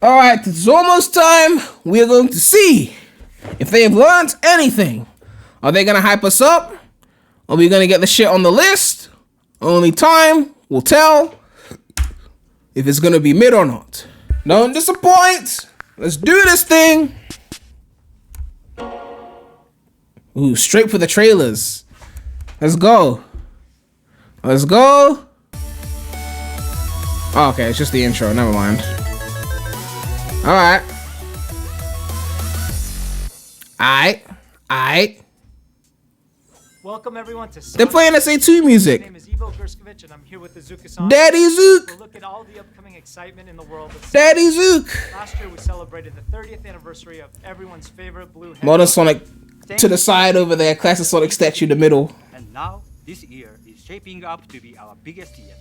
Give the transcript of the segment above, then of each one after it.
Alright, it's almost time. We're going to see if they have learned anything. Are they going to hype us up? Are we going to get the shit on the list? Only time will tell if it's going to be mid or not. Don't disappoint. Let's do this thing. Ooh, straight for the trailers. Let's go. Let's go. Oh, okay, it's just the intro. Never mind. Alright. Alright. Welcome everyone to They're playing SA2 music. My name is Ivo Gerskovich and I'm here with the Zuka-san. Daddy Zook. We'll look at all the upcoming excitement in the world of Daddy Zook. Last year we celebrated the 30th anniversary of everyone's favorite blue hedgehog. Modern Sonic to the side over there. Classic Sonic statue in the middle. And now, this year is shaping up to be our biggest yet.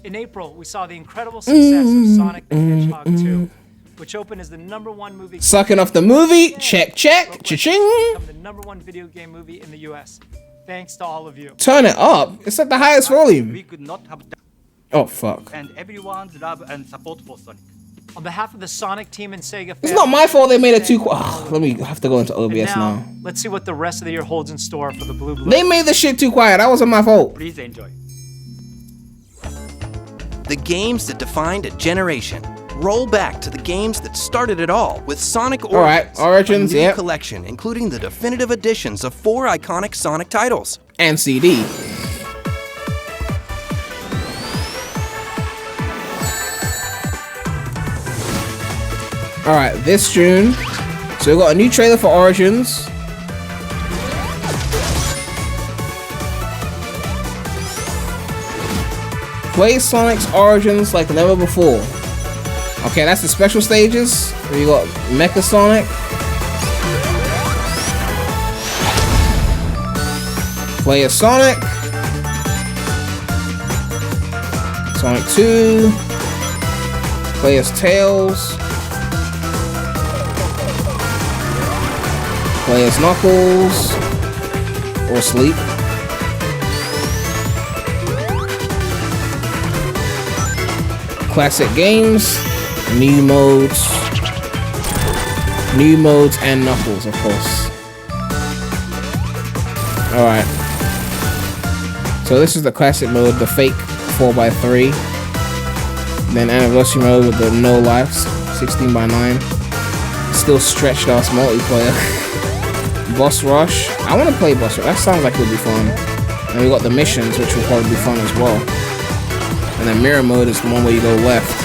In April, we saw the incredible success of Sonic the Hedgehog 2, which opened as the #1 movie. Sucking off the movie. Check. Cha-ching. Become the #1 video game movie in the US. Thanks to all of you. Turn it up. It's at the highest volume. We could not have done. Oh, fuck. And everyone's love and support for Sonic. On behalf of the Sonic team and Sega It's not my fault they made it too quiet. Let me have to go into OBS and now. let's see what the rest of the year holds in store for the Blue Blue. They made the shit too quiet. That wasn't my fault. Please enjoy. The games that defined a generation. Roll back to the games that started it all with Sonic Origins. Alright, Origins, a new yep. collection including the definitive editions of 4 iconic Sonic titles. And CD. Alright, this June. So we got a new trailer for Origins. Play Sonic's Origins like never before. Okay, that's the special stages. Where you got Mecha Sonic. Play as Sonic. Sonic 2. Play as Tails. Play as Knuckles. Or Sleep. Classic games. New modes and Knuckles, of course. Alright. So this is the classic mode, the fake 4x3. Then anniversary mode with the no lives, 16x9. Still stretched out multiplayer. Boss Rush. I want to play Boss Rush. That sounds like it would be fun. And we got the missions, which will probably be fun as well. And then mirror mode is the one where you go left.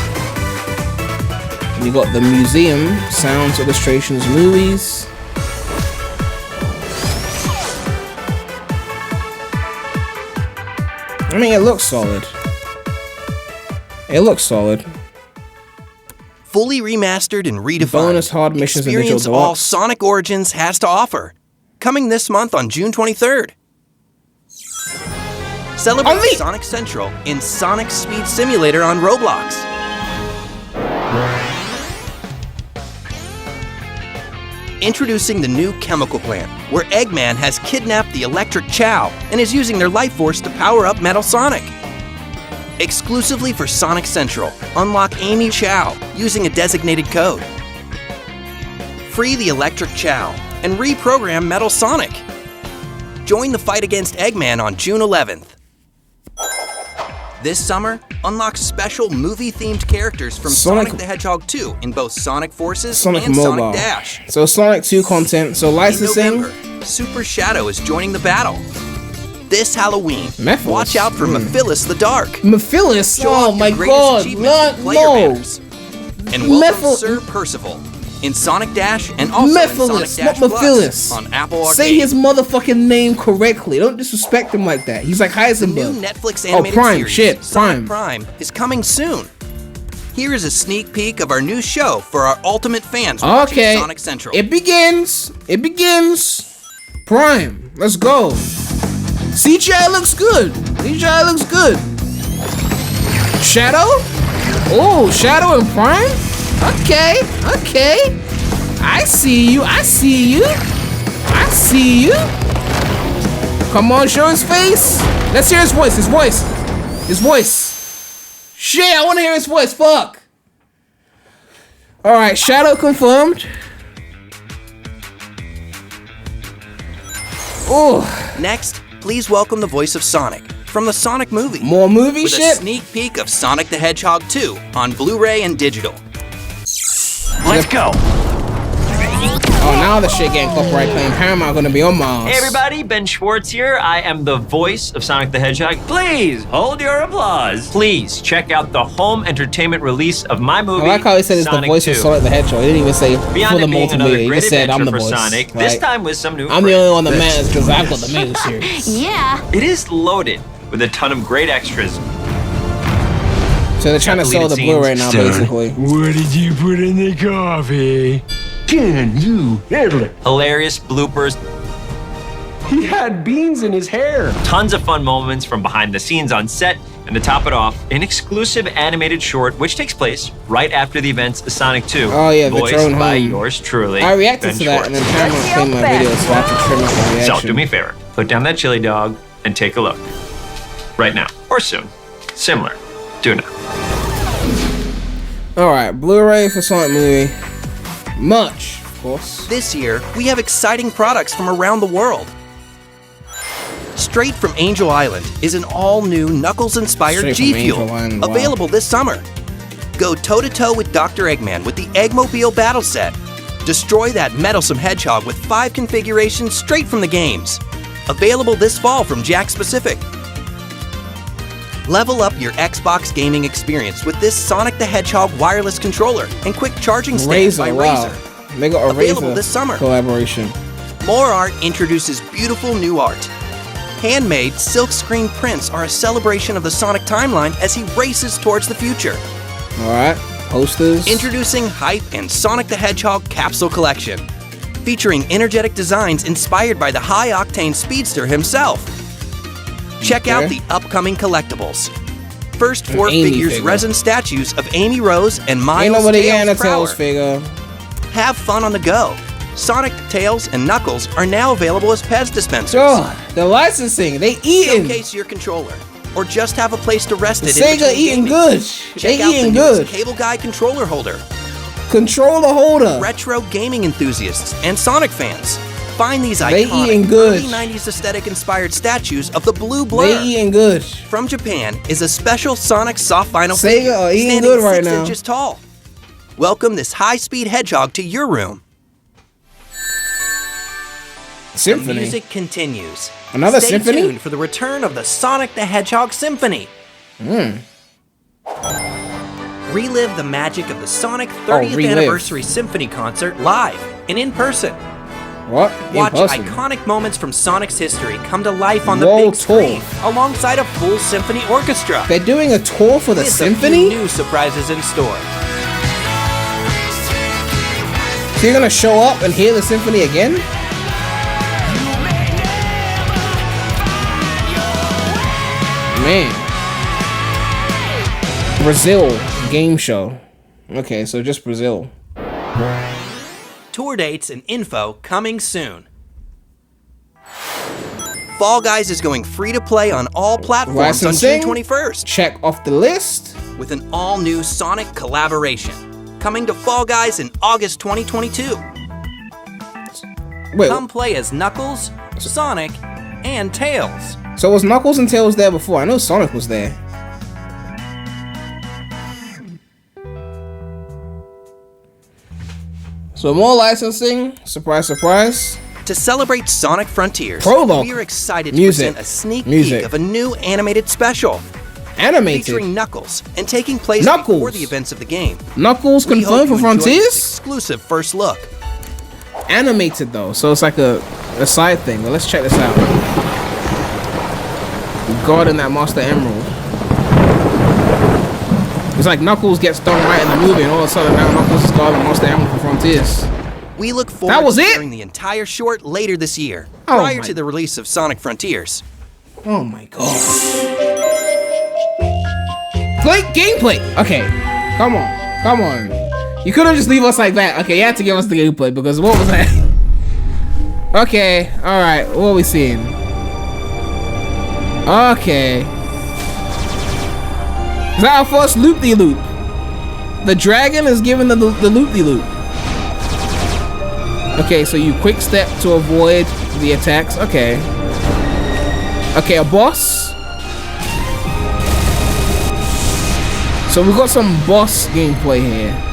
You got the museum, sounds, illustrations, movies. I mean, it looks solid. It looks solid. Fully remastered and redefined. Bonus hard missions and digital Experience all deluxe. Sonic Origins has to offer. Coming this month on June 23rd. Celebrate Sonic Central in Sonic Speed Simulator on Roblox. Introducing the new chemical plant, where Eggman has kidnapped the Electric Chow and is using their life force to power up Metal Sonic. Exclusively for Sonic Central, unlock Amy Chow using a designated code. Free the Electric Chow and reprogram Metal Sonic. Join the fight against Eggman on June 11th. This summer, unlock special movie-themed characters from Sonic the Hedgehog 2 in both Sonic Forces and Mobile. Sonic Dash. So Sonic 2 content. So licensing. In November, Super Shadow is joining the battle. This Halloween, Mephiles. watch out for Mephiles the Dark. Mephiles? Show Oh off my your greatest god. achievements with player No. banners. And welcome Sir Percival in Sonic Dash and also in Mephiles, Sonic Dash not Plus Mephiles. on Apple Arcade. Say his motherfucking name correctly. Don't disrespect him like that. He's like The Heisenberg. new Netflix animated Prime, series, shit, Sonic Prime, is coming soon. Here is a sneak peek of our new show for our ultimate fans watching Okay. Sonic Central. It begins. Prime. Let's go. CGI looks good. Shadow? Oh, Shadow and Prime? Okay. I see you. Come on, show his face. Let's hear his voice. Shit, I want to hear his voice. Fuck. All right, Shadow confirmed. Oh. Next, please welcome the voice of Sonic from the Sonic movie. More movie with shit? a sneak peek of Sonic the Hedgehog 2 on Blu-ray and digital. Let's go. Oh, now the shit getting copyright claim. Paramount gonna be on Mars. Hey everybody, Ben Schwartz here. I am the voice of Sonic the Hedgehog. Please hold your applause. Please check out the home entertainment release of my movie. I like how he said it's the Sonic voice 2. of Sonic the Hedgehog. He didn't even say Beyond for the it being another multimedia. He great just said I'm the adventure voice. for Sonic, Right? this time with some new I'm the friends. only one that matters because I've got the main series. Yeah. It is loaded with a ton of great extras. So they're trying to sell the Deleted Blu-ray now, scenes. basically. What did you put in the coffee? Can you handle it? Hilarious bloopers, He had beans in his hair. tons of fun moments from behind the scenes on set, and to top it off, an exclusive animated short which takes place right after the events of Sonic 2. Oh, yeah, the voiced drone by home. yours truly, I reacted Ben to that and then Schwartz. Paramount claimed my video, so I have to trim out my reaction. So do me a favor, put down that chili dog and take a look. Right now, or soon. Similar. Do it now. Alright, Blu-ray for Sonic movie. Much, of course. This year, we have exciting products from around the world. Straight from Angel Island is an all-new Knuckles-inspired Straight from G Fuel, Angel Island, wow. available this summer. Go toe-to-toe with Dr. Eggman with the Eggmobile Battle Set. Destroy that meddlesome hedgehog with 5 configurations straight from the games. Available this fall from Jakks Pacific. Level up your Xbox gaming experience with this Sonic the Hedgehog wireless controller and quick charging stand by wow. Razer. They got a Available Razer this summer. collaboration. More Art introduces beautiful new art. Handmade silkscreen prints are a celebration of the Sonic timeline as he races towards the future. Alright, posters. Introducing Hype and Sonic the Hedgehog Capsule Collection, featuring energetic designs inspired by the high-octane speedster himself. Check out the upcoming collectibles. First 4 Amy figures figure. resin statues of Amy Rose and Ain't Miles nobody getting a Tails Tails Prower. figure. Have fun on the go. Sonic, Tails, and Knuckles are now available as Pez dispensers. Oh, the licensing, they eating. Showcase your controller, or just have a place to rest it in Sega between eating gaming. good. Check They out eating the newest good. Cable Guy controller holder. Controller holder. Retro gaming enthusiasts and Sonic fans. Find these They iconic eating good. early 90s aesthetic-inspired statues of the Blue Blur. They eating good. From Japan is a special Sonic soft vinyl Sega figure are eating standing good right 6 now. inches tall. Welcome this high-speed hedgehog to your room. The Symphony. music continues. Another Stay symphony? tuned for the return of the Sonic the Hedgehog Symphony. Relive the magic of the Sonic 30th relive. Anniversary Symphony Concert live and in person. What? Watch In person. iconic moments from Sonic's history come to life on the World big screen tour. alongside a full symphony orchestra. They're doing a tour for the With symphony? a few new surprises in store. So you're gonna show up and hear the symphony again? Man. Brazil game show. Okay, so just Brazil. Tour dates and info coming soon. Fall Guys is going free to play on all platforms on Licensing? June 21st Check off the list. with an all-new Sonic collaboration coming to Fall Guys in August 2022. Wait, Come play as Knuckles, Sonic, and Tails. so was Knuckles and Tails there before? I know Sonic was there. So more licensing. Surprise, surprise. To celebrate Sonic Frontiers, Prologue. we are excited Music. to present a sneak Music. peek of a new animated special Animated. featuring Knuckles and taking place Knuckles. before the events of the game. Knuckles We hope confirmed for you enjoy this Frontiers? exclusive first look. Animated though, so it's like a side thing. But let's check this out. Guarding that Master Emerald. It's like Knuckles gets done right in the movie, and all of a sudden now Knuckles is guarding Master Emerald for Frontiers. We look forward That was to it? sharing the entire short later this year, Oh prior my- to the release of Sonic Frontiers. Oh my god. Play gameplay. Okay, come on, come on. You couldn't just leave us like that. Okay, you had to give us the gameplay because what was that? Okay, all right. What are we seeing? Okay. Is that our first loop-de-loop? The dragon is giving the loop-de-loop. Okay, so you quick step to avoid the attacks. Okay. Okay, a boss. So we've got some boss gameplay here.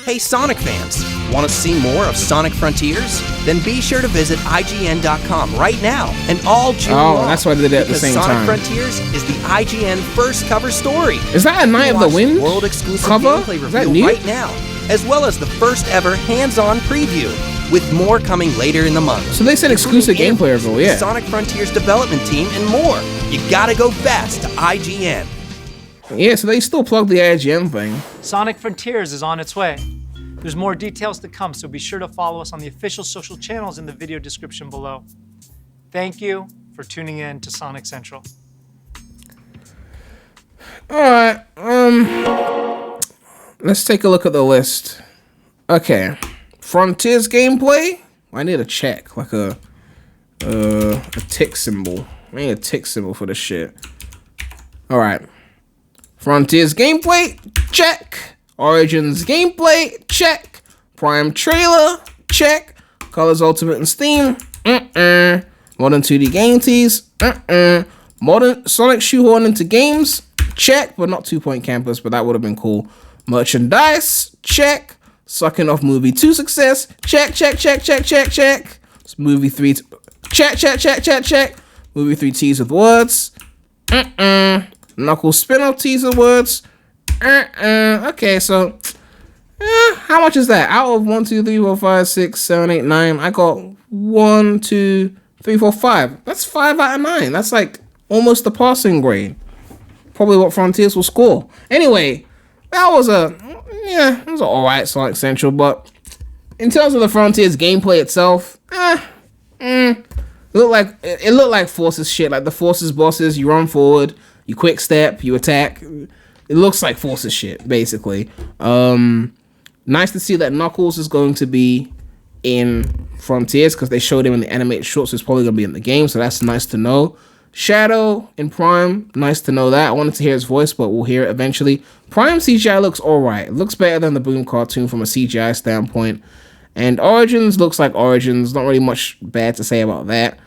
Hey Sonic fans, want to see more of Sonic Frontiers? Then be sure to visit IGN.com right now and all June long. That's why they did it at the same Sonic time. Frontiers is the IGN first cover story. Is that a Night of the Wind world exclusive cover? gameplay Is that review new? right now, as well as the first ever hands-on preview, with more coming later in the month. So they said exclusive gameplay review, yeah. Sonic Frontiers development team and more. You gotta go fast to IGN. Yeah, so they still plug the IGN thing. Sonic Frontiers is on its way. There's more details to come, so be sure to follow us on the official social channels in the video description below. Thank you for tuning in to Sonic Central. Alright, let's take a look at the list. Okay. Frontiers gameplay? I need a check, like a tick symbol. I need a tick symbol for this shit. Alright. Frontiers gameplay? Check. Origins gameplay? Check. Prime trailer? Check. Colors Ultimate and Steam? Modern 2D game tease? Modern Sonic shoehorn into games? Check, but not 2 Point Campus, but that would have been cool. Merchandise? Check. Sucking off movie 2 success? Check. Movie 3 check. Movie 3 tease with words? Knuckles spin-off tease with words? Okay, so how much is that? Out of 1, 2, 3, 4, 5, 6, 7, 8, 9, I got 1, 2, 3, 4, 5. That's 5 out of 9. That's like almost the passing grade. Probably what Frontiers will score. Anyway, that was it was an alright Sonic Central, but in terms of the Frontiers gameplay itself, it looked like Forces shit. Like the Forces bosses, you run forward, you quick step, you attack. It looks like Forces shit, basically. Nice to see that Knuckles is going to be in Frontiers because they showed him in the animated shorts. So he's probably going to be in the game, so that's nice to know. Shadow in Prime, nice to know that. I wanted to hear his voice, but we'll hear it eventually. Prime CGI looks alright. It looks better than the Boom cartoon from a CGI standpoint. And Origins looks like Origins. Not really much bad to say about that.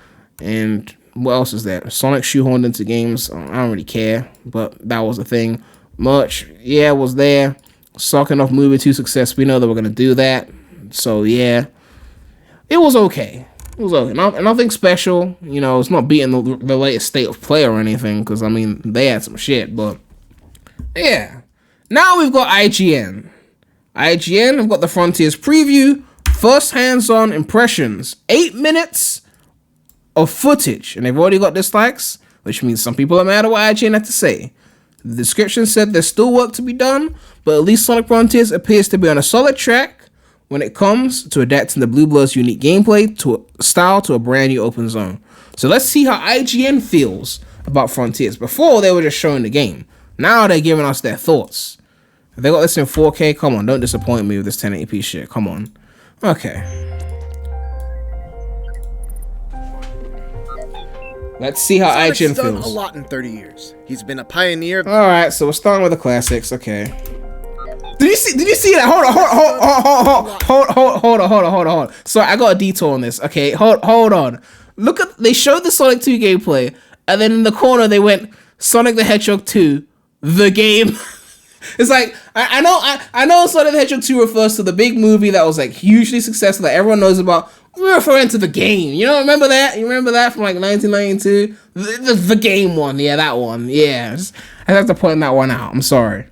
And what else is there? Sonic shoehorned into games. I don't really care, but that was the thing. Merch, yeah, was there. Sucking off movie 2 success. We know that we're going to do that. So, yeah. It was okay. It was okay. Nothing special. You know, it's not beating the latest State of Play or anything. Because, I mean, they had some shit. But, yeah. Now we've got IGN. IGN, I've got the Frontiers preview. First hands-on impressions. 8 minutes of footage. And they've already got dislikes. Which means some people are mad at what IGN had to say. The description said there's still work to be done, but at least Sonic Frontiers appears to be on a solid track when it comes to adapting the Blue Bloods' unique gameplay to a brand new open zone. So let's see how IGN feels about Frontiers. Before, they were just showing the game. Now they're giving us their thoughts. If they got this in 4K, come on, don't disappoint me with this 1080p shit. Come on. Okay. Let's see how IGN Sonic's done feels. a lot in 30 years. He's been a pioneer. All right, so we're starting with the classics. Okay. Did you see that? Hold on. Sorry, I got a detour on this. Okay, hold on. Look at, they showed the Sonic 2 gameplay, and then in the corner they went Sonic the Hedgehog 2, the game. It's like I know Sonic the Hedgehog 2 refers to the big movie that was like hugely successful that everyone knows about. We're referring to the game. You know, remember that? You remember that from like 1992? The game one. Yeah, that one. Yeah. I have to point that one out. I'm sorry.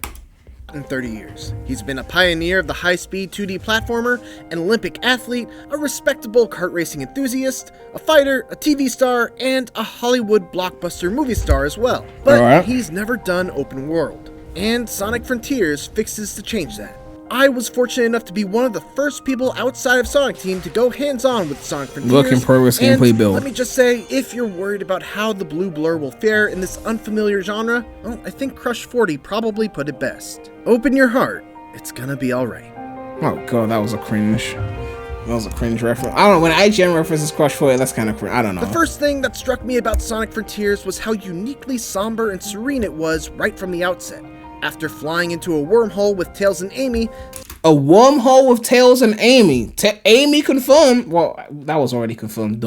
In 30 years. He's been a pioneer of the high-speed 2D platformer, an Olympic athlete, a respectable kart racing enthusiast, a fighter, a TV star, and a Hollywood blockbuster movie star as well. But he's never done open world. And Sonic Frontiers fixes to change that. I was fortunate enough to be one of the first people outside of Sonic Team to go hands-on with Sonic Frontiers. Look in progress gameplay build. Let me just say, if you're worried about how the Blue Blur will fare in this unfamiliar genre, well, I think Crush 40 probably put it best. Open your heart, it's gonna be alright. Oh god, that was a cringe. That was a cringe reference. I don't know, when IGN references Crush 4, that's kind of cringe. I don't know. The first thing that struck me about Sonic Frontiers was how uniquely somber and serene it was right from the outset. After flying into a wormhole with Tails and Amy... A wormhole with Tails and Amy. Amy confirmed. Well, that was already confirmed,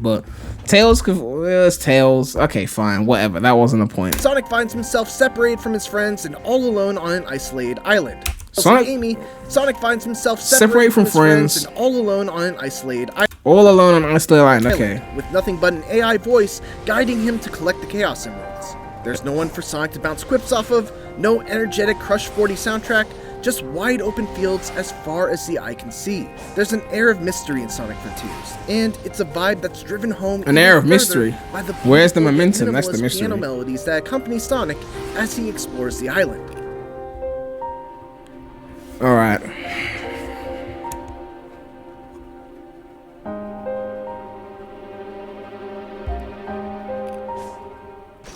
but Tails, it's Tails. Okay, fine, whatever. That wasn't the point. Sonic finds himself separated from his friends and all alone on an isolated island. Sonic finds himself separated from his friends and all alone on an isolated island. All alone on an isolated island, okay. With nothing but an AI voice guiding him to collect the Chaos Emeralds. There's no one for Sonic to bounce quips off of, no energetic Crush 40 soundtrack, just wide open fields as far as the eye can see. There's an air of mystery in Sonic Frontiers, and it's a vibe that's driven home an air of mystery. By the Where's the momentum? That's the mystery. Piano melodies that accompany Sonic as he explores the island. All right.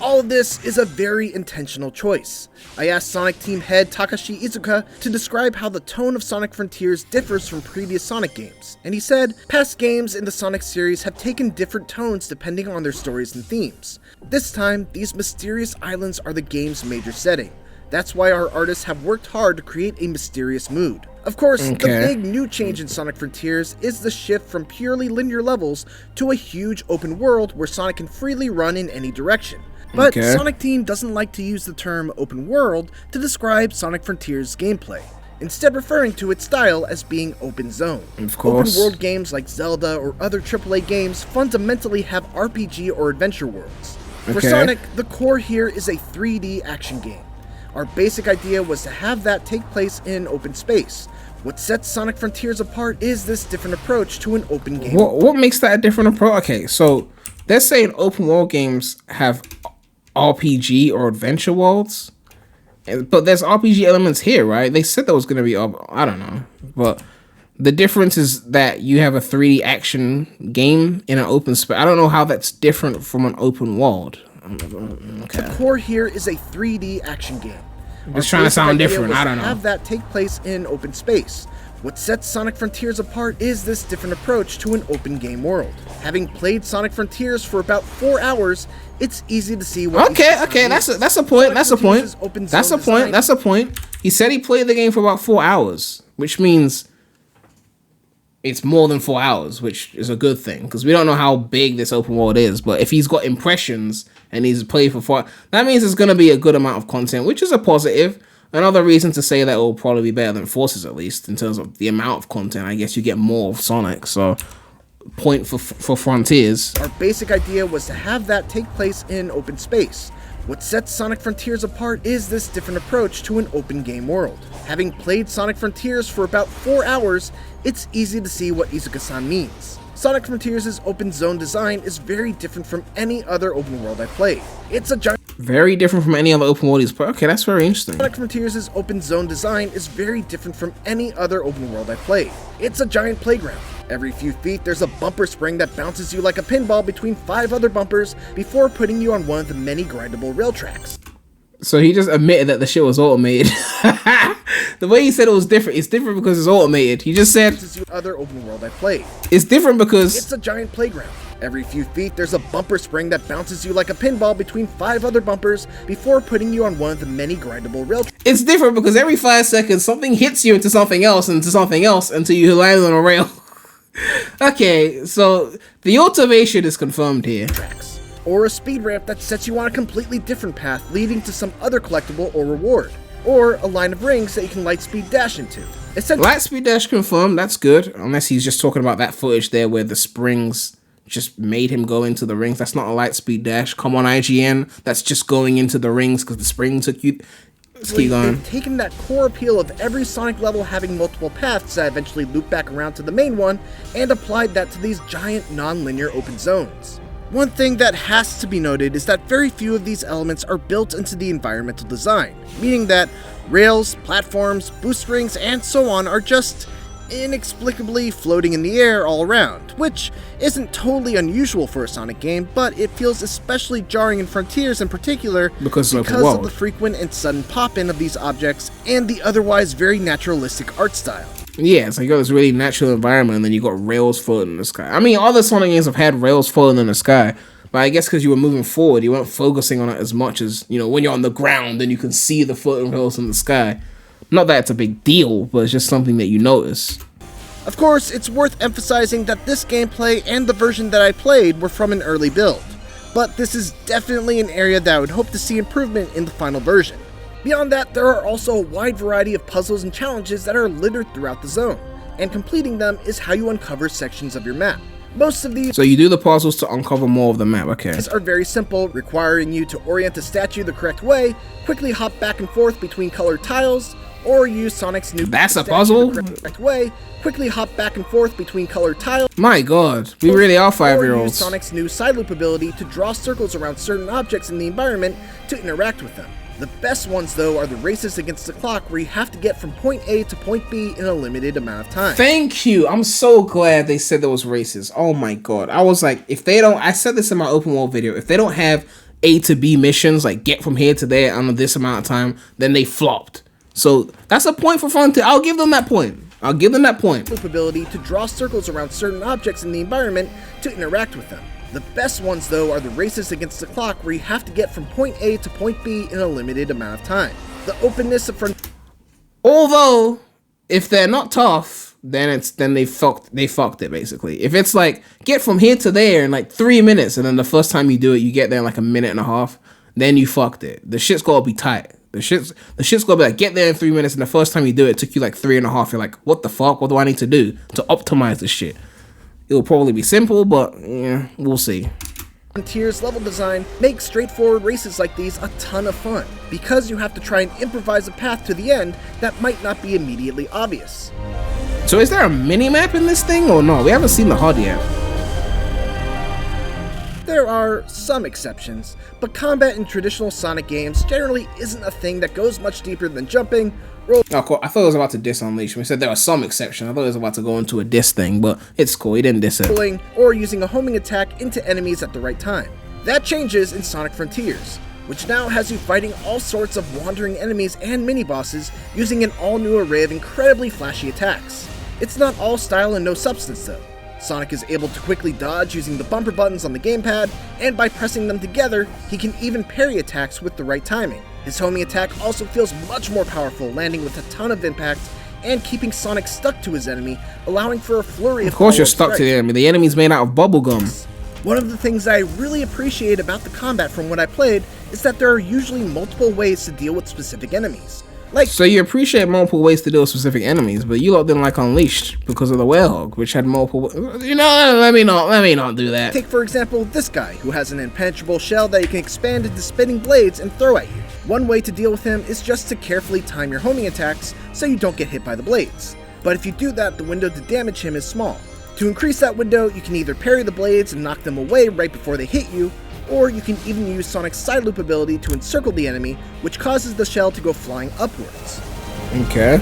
All of this is a very intentional choice. I asked Sonic Team head Takashi Iizuka to describe how the tone of Sonic Frontiers differs from previous Sonic games, and he said, past games in the Sonic series have taken different tones depending on their stories and themes. This time, these mysterious islands are the game's major setting. That's why our artists have worked hard to create a mysterious mood. Of course, the big new change in Sonic Frontiers is the shift from purely linear levels to a huge open world where Sonic can freely run in any direction. But Sonic Team doesn't like to use the term open world to describe Sonic Frontiers' gameplay, instead referring to its style as being open zone. Of course. Open world games like Zelda or other AAA games fundamentally have RPG or adventure worlds. For Sonic, the core here is a 3D action game. Our basic idea was to have that take place in open space. What sets Sonic Frontiers apart is this different approach to an open game. What makes that a different approach? Okay, so they're saying open world games have RPG or adventure worlds, but there's RPG elements here, right? They said there was going to be, I don't know, but the difference is that you have a 3D action game in an open space. I don't know how that's different from an open world. The core here is a 3D action game. It's trying to sound different. I don't know. Have that take place in open space. What sets Sonic Frontiers apart is this different approach to an open game world. Having played Sonic Frontiers for about 4 hours, it's easy to see what. Okay, that's a point. That's a point. He said he played the game for about 4 hours, which means it's more than 4 hours, which is a good thing because we don't know how big this open world is. But if he's got impressions and he's played for 4, that means it's going to be a good amount of content, which is a positive. Another reason to say that it will probably be better than Forces, at least in terms of the amount of content. I guess you get more of Sonic, so point for Frontiers. Our basic idea was to have that take place in open space. What sets Sonic Frontiers apart is this different approach to an open game world. Having played Sonic Frontiers for about 4 hours, it's easy to see what Iizuka-san means. Sonic Frontiers' open zone design is very different from any other open world I've played. It's a giant... Very different from any other open world he's played. Okay, that's very interesting. Sonic Frontiers' open zone design is very different from any other open world I've played. It's a giant playground. Every few feet, there's a bumper spring that bounces you like a pinball between 5 other bumpers before putting you on one of the many grindable rail tracks. So he just admitted that the shit was automated. The way he said it was different, it's different because it's automated. He just said other open world I played. It's different because it's a giant playground. Every few feet, there's a bumper spring that bounces you like a pinball between 5 other bumpers before putting you on one of the many grindable rail tracks. It's different because every 5 seconds something hits you into something else until you land on a rail. Okay, so the automation is confirmed here. Or a speed ramp that sets you on a completely different path leading to some other collectible or reward. Or a line of rings that you can lightspeed dash into. Lightspeed dash confirmed, that's good. Unless he's just talking about that footage there where the springs just made him go into the rings. That's not a lightspeed dash. Come on, IGN. That's just going into the rings because the spring took you... Let's keep going. They've taken that core appeal of every Sonic level having multiple paths that eventually loop back around to the main one and applied that to these giant non-linear open zones. One thing that has to be noted is that very few of these elements are built into the environmental design, meaning that rails, platforms, boost rings, and so on are just inexplicably floating in the air all around, which isn't totally unusual for a Sonic game, but it feels especially jarring in Frontiers in particular because of the frequent and sudden pop-in of these objects and the otherwise very naturalistic art style. Yeah, it's like you got this really natural environment, and then you got rails floating in the sky. I mean, other Sonic games have had rails floating in the sky, but I guess because you were moving forward, you weren't focusing on it as much as, you know, when you're on the ground and you can see the floating rails in the sky. Not that it's a big deal, but it's just something that you notice. Of course, it's worth emphasizing that this gameplay and the version that I played were from an early build, but this is definitely an area that I would hope to see improvement in the final version. Beyond that, there are also a wide variety of puzzles and challenges that are littered throughout the zone, and completing them is how you uncover sections of your map. Most of these So you do the puzzles to uncover more of the map, okay. are very simple, requiring you to orient a statue the correct way, quickly hop back and forth between colored tiles, or use Sonic's new That's a statue puzzle? the correct way, quickly hop back and forth between colored tiles. My god, we really are Or use 5-year-olds. Sonic's new side loop ability to draw circles around certain objects in the environment to interact with them. The best ones, though, are the races against the clock where you have to get from point A to point B in a limited amount of time. Thank you. I'm so glad they said there was races. Oh my god. I was like, if they don't, I said this in my open world video, if they don't have A to B missions, like get from here to there under this amount of time, then they flopped. So that's a point for Frontier. I'll give them that point. I'll give them that point. Loop ability to draw circles around certain objects in the environment to interact with them. The best ones, though, are the races against the clock where you have to get from point A to point B in a limited amount of time. The openness of Frontier. Although, if they're not tough, then they fucked it basically. If it's like get from here to there in like 3 minutes, and then the first time you do it, you get there in like a minute and a half, then you fucked it. The shit's gotta be tight. The shit's gonna be like get there in 3 minutes, and the first time you do it, it took you like 3.5. You're like, what the fuck? What do I need to do to optimize this shit? It'll probably be simple, but yeah, we'll see. Frontier's level design makes straightforward races like these a ton of fun, because you have to try and improvise a path to the end that might not be immediately obvious. So is there a mini-map in this thing or no? We haven't seen the HUD yet. There are some exceptions, but combat in traditional Sonic games generally isn't a thing that goes much deeper than jumping, Oh, cool. I thought it was about to diss Unleash. We said there was some exception. I thought it was about to go into a diss thing, but it's cool. He didn't diss it. rolling, or using a homing attack into enemies at the right time. That changes in Sonic Frontiers, which now has you fighting all sorts of wandering enemies and mini-bosses using an all-new array of incredibly flashy attacks. It's not all style and no substance though. Sonic is able to quickly dodge using the bumper buttons on the gamepad, and by pressing them together, he can even parry attacks with the right timing. His homing attack also feels much more powerful, landing with a ton of impact and keeping Sonic stuck to his enemy, allowing for a flurry of Of course you're follow-up stuck to the strikes. enemy. The enemy's made out of bubblegum. One of the things I really appreciate about the combat from what I played is that there are usually multiple ways to deal with specific enemies. Like, So you appreciate multiple ways to deal with specific enemies, but you lot didn't like Unleashed because of the Werehog, which had multiple. You know, let me not do that. take for example this guy, who has an impenetrable shell that you can expand into spinning blades and throw at you. One way to deal with him is just to carefully time your homing attacks so you don't get hit by the blades. But if you do that, the window to damage him is small. To increase that window, you can either parry the blades and knock them away right before they hit you, or you can even use Sonic's side loop ability to encircle the enemy, which causes the shell to go flying upwards. Okay.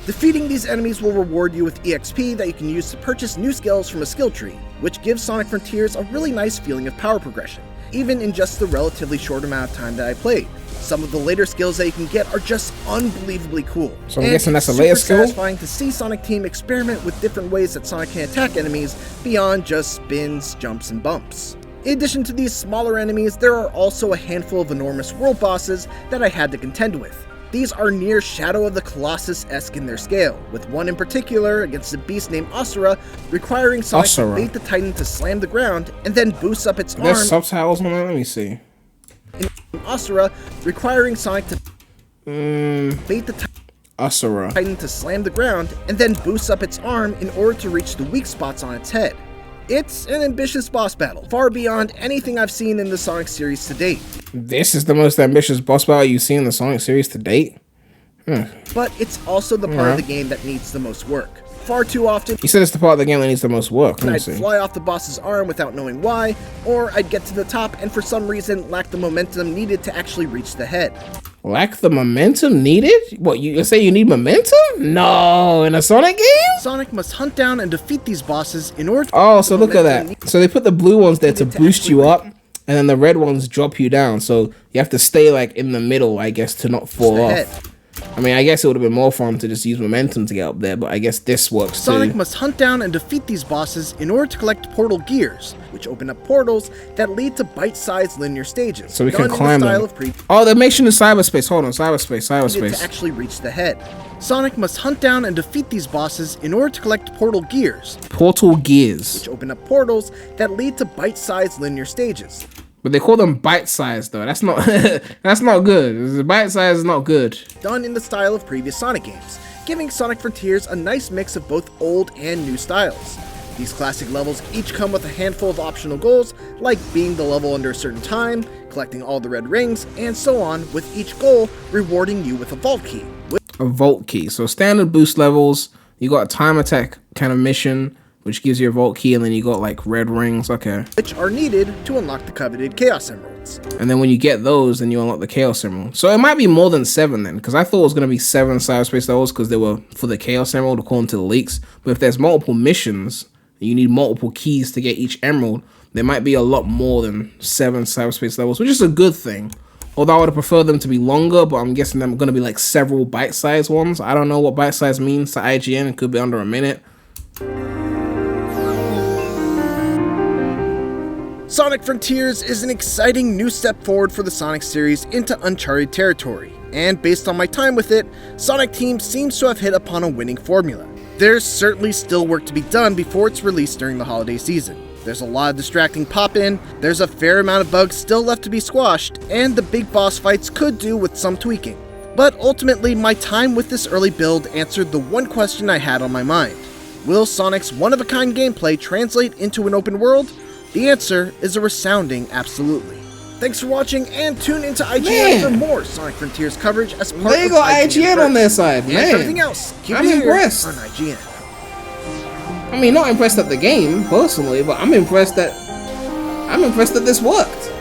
Defeating these enemies will reward you with EXP that you can use to purchase new skills from a skill tree, which gives Sonic Frontiers a really nice feeling of power progression, even in just the relatively short amount of time that I played. Some of the later skills that you can get are just unbelievably cool. So I'm And guessing that's a it's later super skill? satisfying to see Sonic Team experiment with different ways that Sonic can attack enemies beyond just spins, jumps, and bumps. In addition to these smaller enemies, there are also a handful of enormous world bosses that I had to contend with. These are near Shadow of the Colossus-esque in their scale, with one in particular against a beast named Asura, requiring Sonic to Asura. bait the Titan to slam the ground and then boost up its There's arm. subtitles on that. Let me see. Asura, requiring Sonic to bait the Asura. Titan to slam the ground and then boost up its arm in order to reach the weak spots on its head. It's an ambitious boss battle, far beyond anything I've seen in the Sonic series to date. This is the most ambitious boss battle you've seen in the Sonic series to date. But it's also the part of the game that needs the most work. Far too often, You said it's the part of the game that needs the most work. Let me I'd see. fly off the boss's arm without knowing why, or I'd get to the top and for some reason lack the momentum needed to actually reach the head. Lack the momentum needed? What, you say you need momentum? No, in a Sonic game? Sonic must hunt down and defeat these bosses in order to Oh, so look at that. So they put the blue ones there to boost you up, and then the red ones drop you down. So you have to stay like in the middle, I guess, to not fall the off. head. I mean, I guess it would have been more fun to just use momentum to get up there, but I guess this works too. Sonic must hunt down and defeat these bosses in order to collect portal gears, which open up portals that lead to bite-sized linear stages. So we can done in the climb style them. of Oh, they're mentioning cyberspace. Hold on, cyberspace. to actually reach the head. Sonic must hunt down and defeat these bosses in order to collect portal gears, Portal gears. which open up portals that lead to bite-sized linear stages. But they call them bite-sized though. That's not that's not good. The bite-size is not good. Done in the style of previous Sonic games, giving Sonic Frontiers a nice mix of both old and new styles. These classic levels each come with a handful of optional goals, like beating the level under a certain time, collecting all the red rings, and so on, with each goal rewarding you with a vault key. A vault key. So standard boost levels, you got a time attack kind of mission, which gives you a vault key, and then you got like red rings, okay. Which are needed to unlock the coveted Chaos Emeralds. And then when you get those, then you unlock the Chaos Emerald. So it might be more than 7 then, because I thought it was going to be 7 cyberspace levels because they were for the Chaos Emerald according to the leaks. But if there's multiple missions, you need multiple keys to get each emerald, there might be a lot more than 7 cyberspace levels, which is a good thing. Although I would have preferred them to be longer, but I'm guessing they're going to be like several bite-sized ones. I don't know what bite-sized means to IGN. It could be under a minute. Sonic Frontiers is an exciting new step forward for the Sonic series into uncharted territory, and based on my time with it, Sonic Team seems to have hit upon a winning formula. There's certainly still work to be done before it's released during the holiday season. There's a lot of distracting pop-in, there's a fair amount of bugs still left to be squashed, and the big boss fights could do with some tweaking. But ultimately, my time with this early build answered the one question I had on my mind. Will Sonic's one-of-a-kind gameplay translate into an open world? The answer is a resounding absolutely. Thanks for watching, and tune into IGN for more Sonic Frontiers coverage as part There you of go, IGN on their side, and man. everything else. Keep I'm it here impressed. on IGN. I mean, not impressed at the game personally, but I'm impressed that this worked.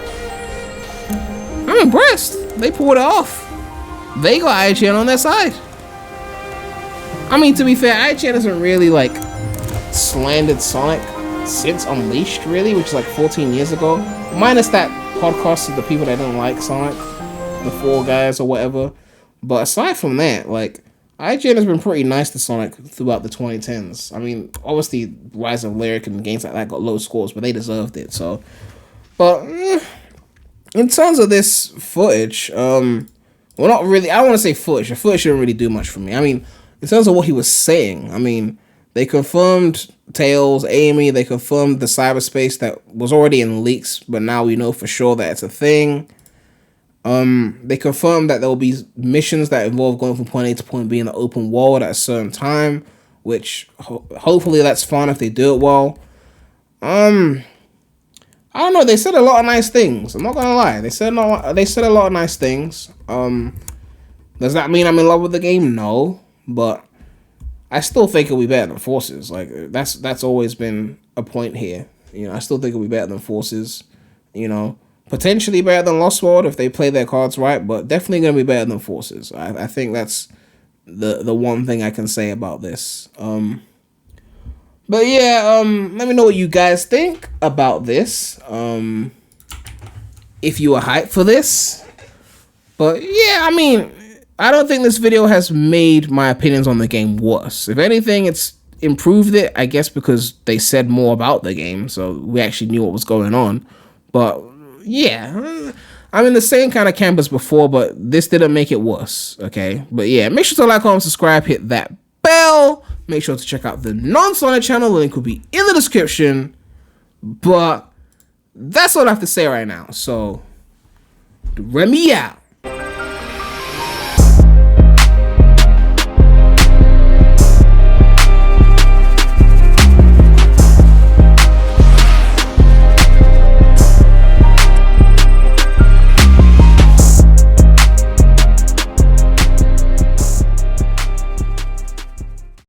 I'm impressed. They pulled it off. They got IGN on their side. I mean, to be fair, IGN hasn't really like slandered Sonic since Unleashed, really, which is like 14 years ago. Minus that podcast of the people that don't like Sonic, the 4 guys or whatever. But aside from that, like, IGN has been pretty nice to Sonic throughout the 2010s. I mean, obviously, Rise of Lyric and games like that got low scores, but they deserved it, so. But, in terms of this footage, well, not really, I don't want to say footage. The footage shouldn't really do much for me. I mean, in terms of what he was saying, I mean, they confirmed Tails, Amy, they confirmed the cyberspace that was already in leaks, but now we know for sure that it's a thing. They confirmed that there will be missions that involve going from point A to point B in the open world at a certain time, which hopefully that's fun if they do it well. I don't know, they said a lot of nice things. I'm not gonna lie, they said a lot of nice things. Does that mean I'm in love with the game? No, but I still think it'll be better than Forces. Like, that's always been a point here. You know, I still think it'll be better than Forces. You know, potentially better than Lost World if they play their cards right, but definitely gonna be better than Forces. I think that's the one thing I can say about this. But yeah, let me know what you guys think about this. If you are hyped for this. But yeah, I mean, I don't think this video has made my opinions on the game worse. If anything, it's improved it, I guess, because they said more about the game, so we actually knew what was going on. But yeah, I'm in the same kind of camp as before, but this didn't make it worse, okay? But yeah, make sure to like, comment, subscribe, hit that bell. Make sure to check out the non-Sonic channel. The link will be in the description. But that's all I have to say right now. So, Premy out.